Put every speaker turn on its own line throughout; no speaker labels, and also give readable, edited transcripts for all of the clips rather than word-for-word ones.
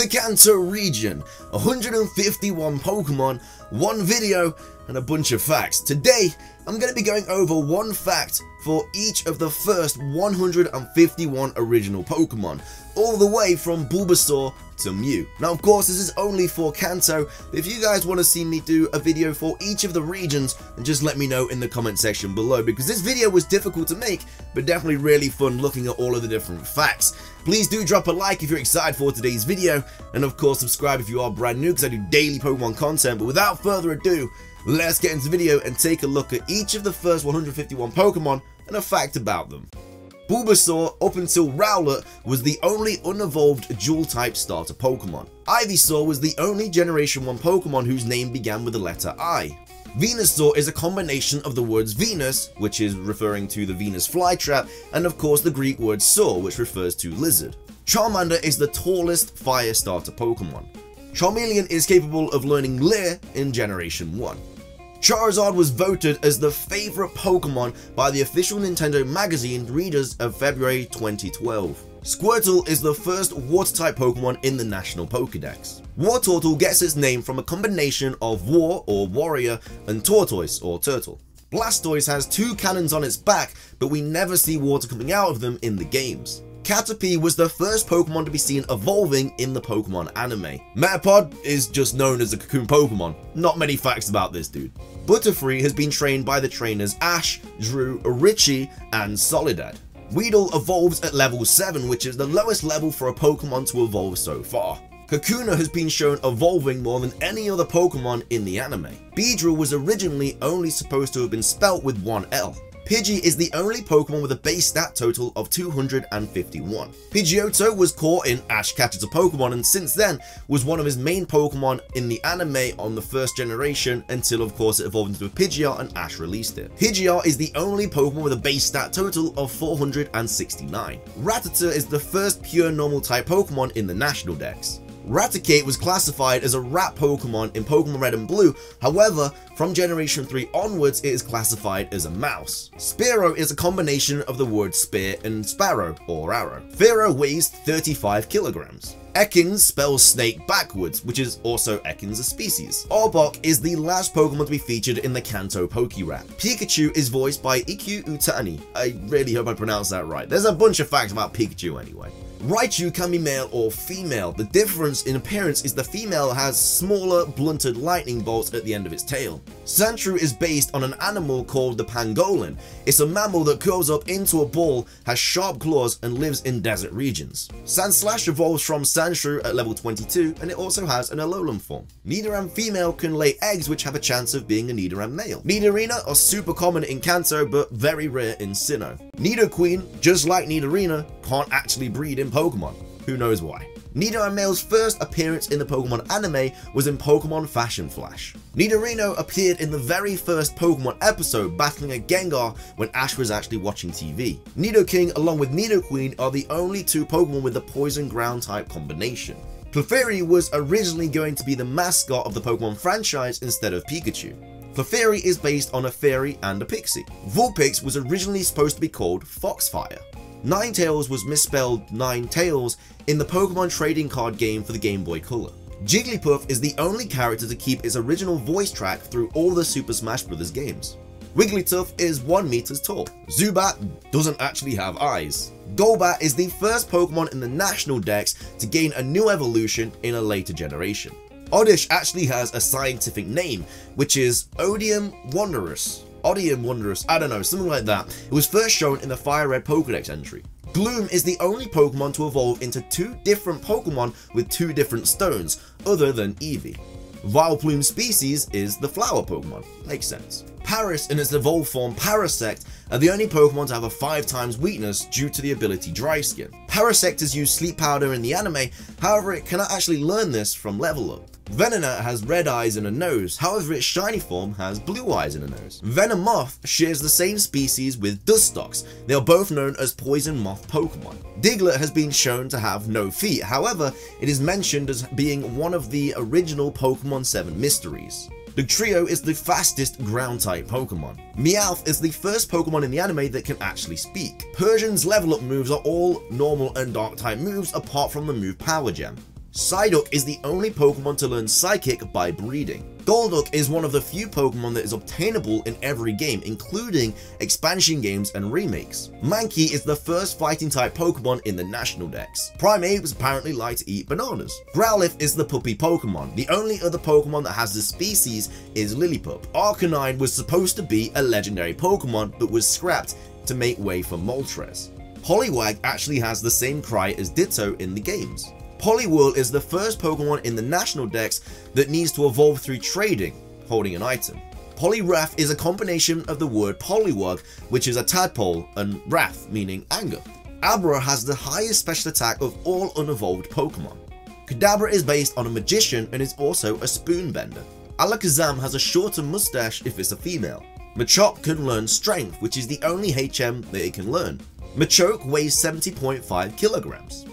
the Kanto region, 151 Pokemon, one video, and a bunch of facts. Today, I'm going to be going over one fact for each of the first 151 original Pokemon, all the way from Bulbasaur to Mew. Now, of course, this is only for Kanto, but if you guys want to see me do a video for each of the regions, then just let me know in the comment section below, because this video was difficult to make, but definitely really fun looking at all of the different facts. Please do drop a like if you're excited for today's video, and of course subscribe if you are brand new, because I do daily Pokemon content. But without further ado, let's get into the video and take a look at each of the first 151 Pokemon and a fact about them. Bulbasaur, up until Rowlet, was the only unevolved dual-type starter Pokemon. Ivysaur was the only Generation 1 Pokemon whose name began with the letter I. Venusaur is a combination of the words Venus, which is referring to the Venus flytrap, and of course the Greek word Saur, which refers to lizard. Charmander is the tallest fire starter Pokemon. Charmeleon is capable of learning Leer in Generation 1. Charizard was voted as the favourite Pokemon by the official Nintendo magazine readers of February 2012. Squirtle is the first water-type Pokemon in the National Pokédex. Wartortle gets its name from a combination of war or warrior and tortoise or turtle. Blastoise has two cannons on its back, but we never see water coming out of them in the games. Caterpie was the first Pokemon to be seen evolving in the Pokemon anime. Metapod is just known as a cocoon Pokemon. Not many facts about this dude. Butterfree has been trained by the trainers Ash, Drew, Richie, and Soledad. Weedle evolves at level 7, which is the lowest level for a Pokemon to evolve so far. Kakuna has been shown evolving more than any other Pokemon in the anime. Beedrill was originally only supposed to have been spelt with one L. Pidgey is the only Pokemon with a base stat total of 251. Pidgeotto was caught in Ash Catches a Pokemon, and since then was one of his main Pokemon in the anime on the first generation, until of course it evolved into a Pidgeot and Ash released it. Pidgeot is the only Pokemon with a base stat total of 469. Rattata is the first pure normal type Pokemon in the National Dex. Raticate was classified as a rat Pokemon in Pokemon Red and Blue, however, from Generation 3 onwards it is classified as a mouse. Spearow is a combination of the word spear and sparrow, or arrow. Fearow weighs 35 kilograms. Ekans spells snake backwards, which is also Ekans a species. Arbok is the last Pokemon to be featured in the Kanto Pokerap. Pikachu is voiced by Ikyu Utani. I really hope I pronounced that right. There's a bunch of facts about Pikachu anyway. Raichu can be male or female. The difference in appearance is the female has smaller, blunted lightning bolts at the end of its tail. Zandrew is based on an animal called the pangolin. It's a mammal that curls up into a ball, has sharp claws, and lives in desert regions. Sandslash evolves from Zandrew at level 22, and it also has an Alolan form. Nidoran female can lay eggs, which have a chance of being a Nidoran male. Nidorina are super common in Kanto, but very rare in Sinnoh. Nidoqueen, just like Nidorina, can't actually breed in Pokemon. Who knows why? Nidoran male's first appearance in the Pokemon anime was in Pokemon Fashion Flash. Nidorino appeared in the very first Pokemon episode battling a Gengar when Ash was actually watching TV. Nidoking along with Nidoqueen are the only two Pokemon with the poison ground type combination. Clefairy was originally going to be the mascot of the Pokemon franchise instead of Pikachu. Clefairy is based on a fairy and a pixie. Vulpix was originally supposed to be called Foxfire. Ninetales was misspelled Ninetales in the Pokemon trading card game for the Game Boy Color. Jigglypuff is the only character to keep its original voice track through all the Super Smash Bros. Games. Wigglytuff is 1 meter tall. Zubat doesn't actually have eyes. Golbat is the first Pokemon in the National Dex to gain a new evolution in a later generation. Oddish actually has a scientific name, which is Odium Wanderus. Odium Wanderus, I don't know, something like that. It was first shown in the Fire Red Pokédex entry. Gloom is the only Pokemon to evolve into two different Pokemon with two different stones, other than Eevee. Vileplume species is the flower Pokemon. Makes sense. Paris in its evolved form Parasect are the only Pokemon to have a 5 times weakness due to the ability Dry Skin. Parasect has used sleep powder in the anime, however it cannot actually learn this from level up. Venonat has red eyes and a nose, however its shiny form has blue eyes and a nose. Venomoth shares the same species with Dustox. They are both known as poison moth Pokemon. Diglett has been shown to have no feet, however it is mentioned as being one of the original Pokemon 7 mysteries. Dugtrio is the fastest ground-type Pokemon. Meowth is the first Pokemon in the anime that can actually speak. Persian's level-up moves are all normal and dark-type moves apart from the move Power Gem. Psyduck is the only Pokemon to learn Psychic by breeding. Golduck is one of the few Pokemon that is obtainable in every game, including expansion games and remakes. Mankey is the first fighting type Pokemon in the National Dex. Primeapes apparently like to eat bananas. Growlithe is the puppy Pokemon. The only other Pokemon that has this species is Lillipup. Arcanine was supposed to be a legendary Pokemon, but was scrapped to make way for Moltres. Poliwag actually has the same cry as Ditto in the games. Poliwhirl is the first Pokemon in the National Dex that needs to evolve through trading, holding an item. Poliwrath is a combination of the word Poliwag, which is a tadpole, and Wrath, meaning anger. Abra has the highest special attack of all unevolved Pokemon. Kadabra is based on a magician and is also a spoonbender. Alakazam has a shorter mustache if it's a female. Machop can learn Strength, which is the only HM that it can learn. Machoke weighs 70.5 kilograms.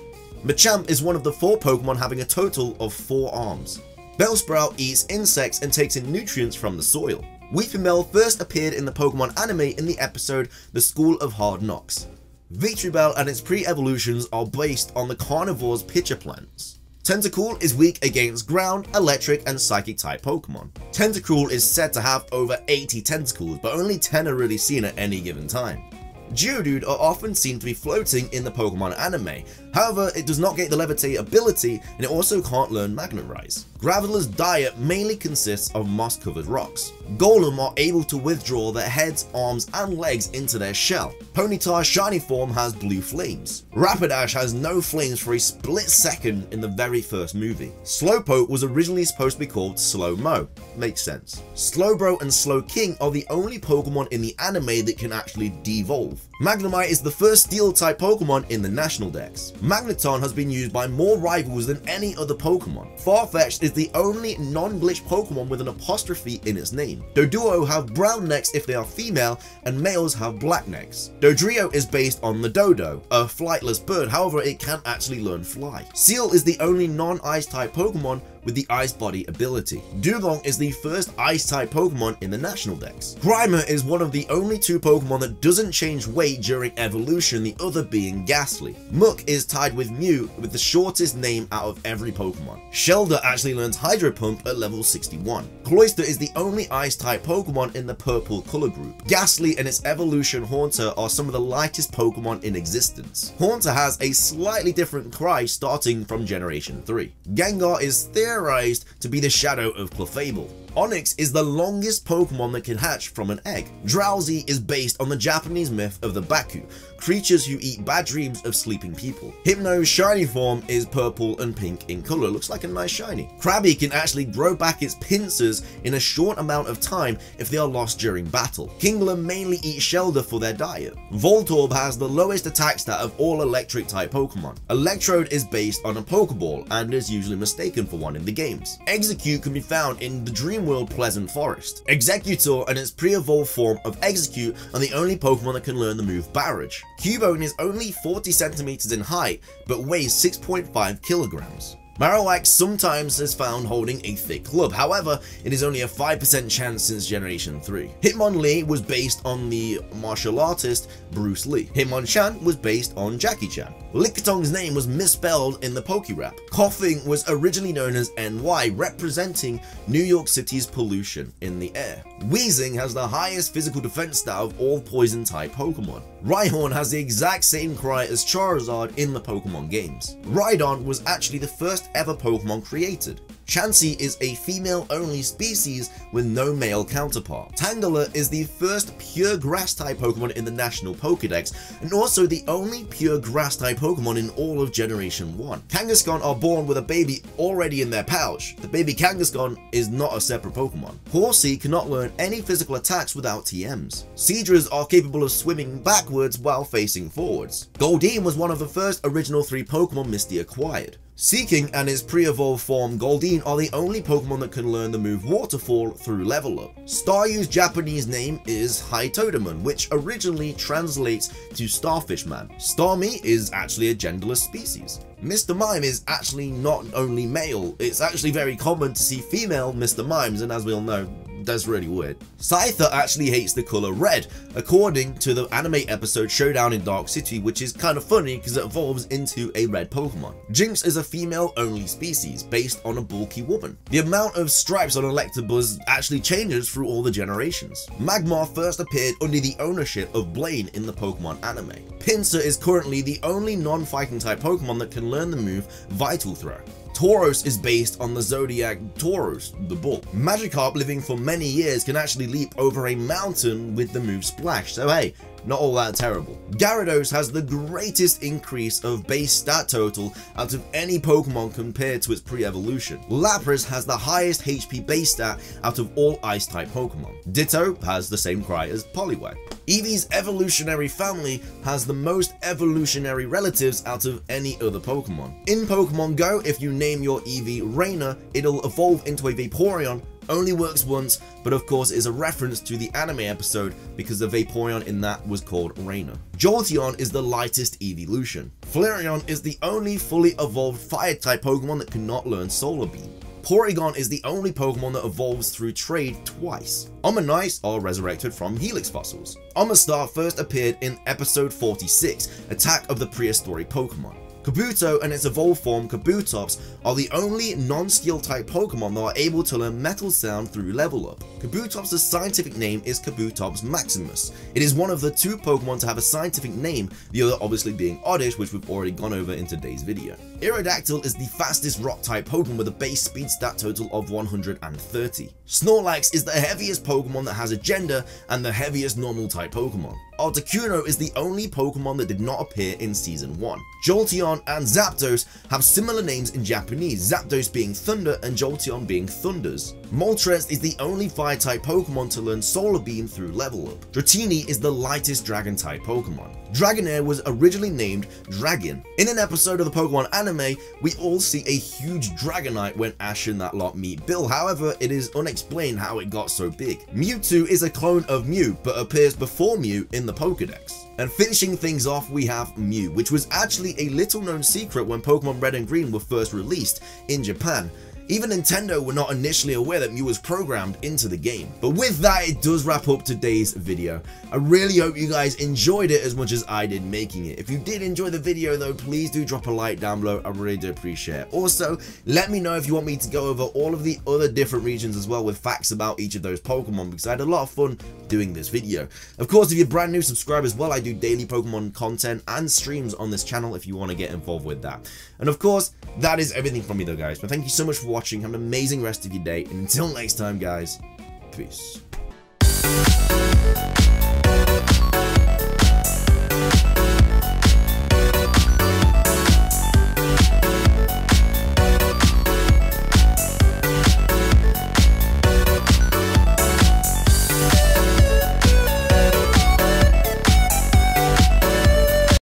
Machamp is one of the 4 Pokemon having a total of 4 arms. Bellsprout eats insects and takes in nutrients from the soil. Weepinbell first appeared in the Pokemon anime in the episode The School of Hard Knocks. Victreebel and its pre-evolutions are based on the carnivore's pitcher plants. Tentacool is weak against ground, electric, and psychic type Pokemon. Tentacruel is said to have over 80 tentacles, but only 10 are really seen at any given time. Geodude are often seen to be floating in the Pokemon anime, however it does not get the levitate ability and it also can't learn Magnet Rise. Gravela's diet mainly consists of moss covered rocks. Golem are able to withdraw their heads, arms and legs into their shell. Ponyta's shiny form has blue flames. Rapidash has no flames for a split second in the very first movie. Slowpoke was originally supposed to be called Slow-Mo. Makes sense. Slowbro and Slowking are the only Pokemon in the anime that can actually devolve. Magnemite is the first steel type Pokemon in the National Dex. Magneton has been used by more rivals than any other Pokemon. Farfetch'd is the only non-glitch Pokemon with an apostrophe in its name. Doduo have brown necks if they are female, and males have black necks. Dodrio is based on the dodo, a flightless bird, however it can't actually learn fly. Seal is the only non-ice type Pokemon with the Ice Body ability. Dugong is the first Ice-type Pokemon in the National Dex. Grimer is one of the only 2 Pokemon that doesn't change weight during evolution, the other being Ghastly. Muk is tied with Mew with the shortest name out of every Pokemon. Shelder actually learns Hydro Pump at level 61. Cloyster is the only Ice-type Pokemon in the purple color group. Ghastly and its evolution Haunter are some of the lightest Pokemon in existence. Haunter has a slightly different cry starting from Generation 3. Gengar is theorized to be the shadow of Clefable. Onyx is the longest Pokemon that can hatch from an egg. Drowsy is based on the Japanese myth of the Baku, creatures who eat bad dreams of sleeping people. Hypno's shiny form is purple and pink in color, looks like a nice shiny. Krabby can actually grow back its pincers in a short amount of time if they are lost during battle. Kingler mainly eat Shelder for their diet. Voltorb has the lowest attack stat of all electric type Pokemon. Electrode is based on a Pokeball and is usually mistaken for one in the games. Execute can be found in the Dream World Pleasant Forest. Executor and its pre-evolved form of Execute are the only Pokemon that can learn the move Barrage. Cubone is only 40 centimeters in height, but weighs 6.5 kilograms. Marowak sometimes is found holding a thick club, however, it is only a 5% chance since Generation 3. Hitmonlee was based on the martial artist Bruce Lee. Hitmonchan was based on Jackie Chan. Licktong's name was misspelled in the Pokerap. Coughing was originally known as NY, representing New York City's pollution in the air. Wheezing has the highest physical defense stat of all poison-type Pokemon. Rhyhorn has the exact same cry as Charizard in the Pokemon games. Rhydon was actually the first ever Pokemon created. Chansey is a female-only species with no male counterpart. Tangela is the first pure grass-type Pokemon in the National Pokédex, and also the only pure grass-type Pokemon in all of Generation 1. Kangaskhan are born with a baby already in their pouch. The baby Kangaskhan is not a separate Pokemon. Horsey cannot learn any physical attacks without TMs. Seadras are capable of swimming backwards while facing forwards. Goldeen was one of the first original 3 Pokemon Misty acquired. Seeking and its pre-evolved form Goldeen are the only Pokemon that can learn the move Waterfall through level up. Staryu's Japanese name is Hytodemon, which originally translates to Starfish Man. Starmie is actually a genderless species. Mr. Mime is actually not only male, it's actually very common to see female Mr. Mimes, and as we all know, That's really weird. Scyther actually hates the color red, according to the anime episode Showdown in Dark City, which is kind of funny because it evolves into a red Pokemon. Jinx is a female-only species, based on a bulky woman. The amount of stripes on Electabuzz actually changes through all the generations. Magmar first appeared under the ownership of Blaine in the Pokemon anime. Pincer is currently the only non-fighting type Pokemon that can learn the move Vital Throw. Tauros is based on the zodiac Taurus, the bull. Magikarp, living for many years, can actually leap over a mountain with the move Splash, so hey, not all that terrible. Gyarados has the greatest increase of base stat total out of any Pokemon compared to its pre-evolution. Lapras has the highest HP base stat out of all Ice-type Pokemon. Ditto has the same cry as Poliwag. Eevee's evolutionary family has the most evolutionary relatives out of any other Pokemon. In Pokemon Go, if you name your Eevee Raina, it'll evolve into a Vaporeon. Only works once, but of course is a reference to the anime episode because the Vaporeon in that was called Raina. Jolteon is the lightest evolution. Flareon is the only fully evolved fire-type Pokemon that cannot learn Solar Beam. Porygon is the only Pokemon that evolves through trade twice. Omanyte are resurrected from Helix fossils. Omastar first appeared in episode 46, Attack of the Prehistoric Pokemon. Kabuto and its evolved form Kabutops are the only non-steel type Pokemon that are able to learn Metal Sound through level up. Kabutops' scientific name is Kabutops maximus. It is one of the two Pokemon to have a scientific name, the other obviously being Oddish, which we've already gone over in today's video. Aerodactyl is the fastest rock type Pokemon with a base speed stat total of 130. Snorlax is the heaviest Pokemon that has a gender and the heaviest normal type Pokemon. Articuno is the only Pokemon that did not appear in Season 1. Jolteon and Zapdos have similar names in Japanese, Zapdos being Thunder and Jolteon being Thunders. Moltres is the only Fire-type Pokemon to learn Solar Beam through level up. Dratini is the lightest Dragon-type Pokemon. Dragonair was originally named Dragon. In an episode of the Pokemon anime, we all see a huge Dragonite when Ash and that lot meet Bill, however, it is unexplained how it got so big. Mewtwo is a clone of Mew, but appears before Mew in the Pokédex. And finishing things off, we have Mew, which was actually a little known secret when Pokemon Red and Green were first released in Japan. Even Nintendo were not initially aware that Mew was programmed into the game. But with that, it does wrap up today's video. I really hope you guys enjoyed it as much as I did making it. If you did enjoy the video though, please do drop a like down below. I really do appreciate it. Also, let me know if you want me to go over all of the other different regions as well with facts about each of those Pokemon, because I had a lot of fun doing this video. Of course, if you're brand new, subscribe as well. I do daily Pokemon content and streams on this channel if you want to get involved with that. And of course, that is everything from me though, guys. But thank you so much for watching. Have an amazing rest of your day. And until next time, guys, peace.